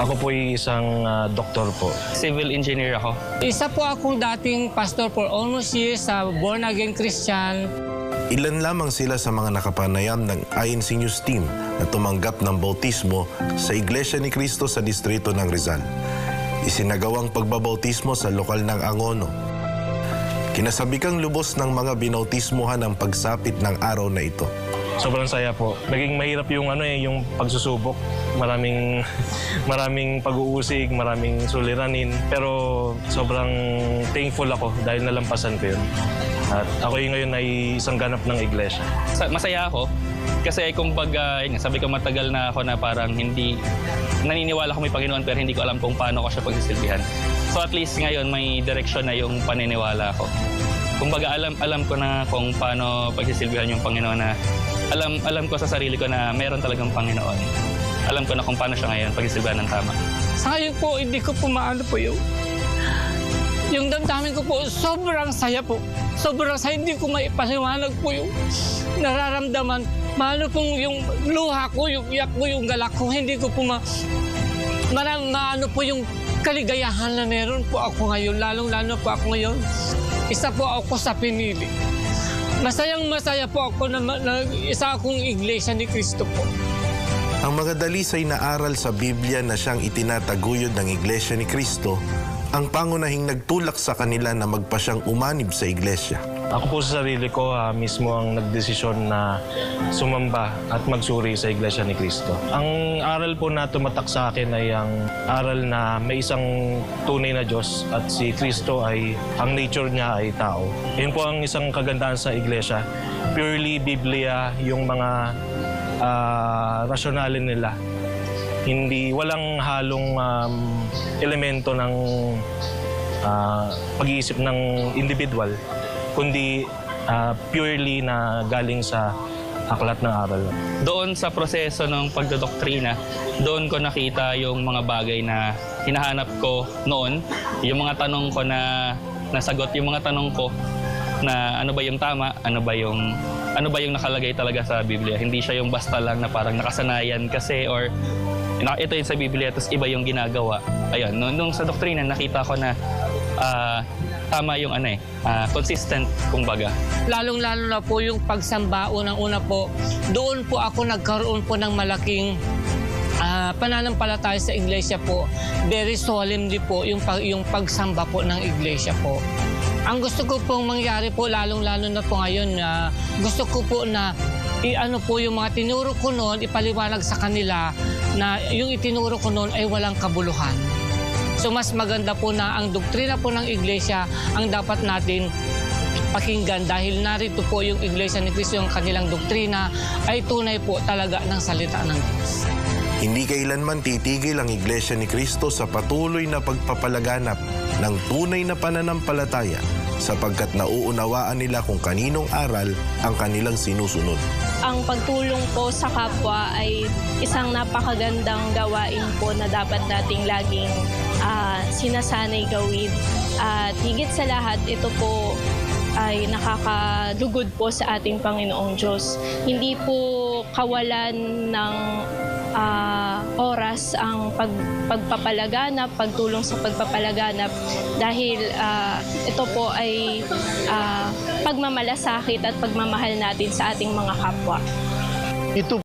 Ako po ay isang doktor po. Civil engineer ako. Isa po akong dating pastor for almost years sa Born Again Christian. Ilan lamang sila sa mga nakapanayam ng INC News Team na tumanggap ng bautismo sa Iglesia ni Cristo sa distrito ng Rizal. Isinagawang pagbabautismo sa lokal ng Angono. Kinasabikang lubos ng mga binautismohan ang pagsapit ng araw na ito. Sobrang saya po. Naging mahirap yung yung pagsusubok. Maraming pag-uusig, maraming suliranin. Pero sobrang thankful ako dahil nalampasan ko yun. At ako ngayon ay isang ganap ng iglesia. Masaya ako kasi kumbaga, sabi ko matagal na ako na parang hindi naniniwala ko may Panginoon pero hindi ko alam kung paano ko siya pagsisilbihan. So at least ngayon may direksyon na yung paniniwala ko. Kumbaga alam ko na kung paano pagsisilbihan yung Panginoon na alam ko sa sarili ko na meron talagang Panginoon. Alam ko na kung paano siya ngayon pagsisilbihan ng tama. Sa ngayon po, hindi ko po maano po yung damdamin ko po, sobrang saya po. Sobrang saya, hindi ko maipaliwanag po yung nararamdaman. Maano pong yung luha ko, yung iyak ko, yung galak ko, hindi ko po maano po yung kaligayahan na meron po ako ngayon. Lalong-lalo po ako ngayon. Isa po ako sa pinili. Masayang-masaya po ako na isa akong iglesia ni Cristo po. Ang mga dalisay na aral sa Biblia na siyang itinataguyod ng Iglesia ni Cristo, ang pangunahing nagtulak sa kanila na magpa siyang umanib sa iglesia. Ako po sa sarili ko mismo ang nagdesisyon na sumamba at magsuri sa Iglesia ni Cristo. Ang aral po na tumatak sa akin ay ang aral na may isang tunay na Diyos at si Cristo ay, ang nature niya ay tao. Yun po ang isang kagandahan sa Iglesia. Purely Biblia yung mga rasyonalin nila. Walang halong elemento ng pag-iisip ng individual, kundi purely na galing sa aklat ng aral. Doon sa proseso ng pagdodoktrina, doon ko nakita yung mga bagay na hinahanap ko noon, yung mga tanong ko na nasagot, yung mga tanong ko na ano ba yung tama, ano ba yung nakalagay talaga sa Biblia. Hindi siya yung basta lang na parang nakasanayan kasi or ito yung sa Biblia tapos iba yung ginagawa. Ayun, nung sa doktrina nakita ko na tama yung consistent kumbaga. Lalong-lalo na po yung pagsamba, unang-una po, doon po ako nagkaroon po ng malaking pananampalataya sa iglesia po. Very solemnly po yung pagsamba po ng iglesia po. Ang gusto ko pong mangyari po, lalong-lalo na po ngayon, gusto ko po na i-ano po yung mga tinuro ko noon, ipaliwanag sa kanila na yung itinuro ko noon ay walang kabuluhan. So mas maganda po na ang doktrina po ng iglesia ang dapat natin pakinggan dahil narito po yung iglesia ni Cristo, yung kanilang doktrina ay tunay po talaga ng salita ng Diyos. Hindi kailanman titigil ang Iglesia ni Cristo sa patuloy na pagpapalaganap ng tunay na pananampalataya sapagkat nauunawaan nila kung kaninong aral ang kanilang sinusunod. Ang pagtulong po sa kapwa ay isang napakagandang gawain po na dapat nating laging sinasanay gawin. At higit sa lahat, ito po ay nakakalugod po sa ating Panginoong Diyos. Hindi po kawalan ng oras ang pagpapalaganap, pagtulong sa pagpapalaganap dahil ito po ay pagmamalasakit at pagmamahal natin sa ating mga kapwa. Ito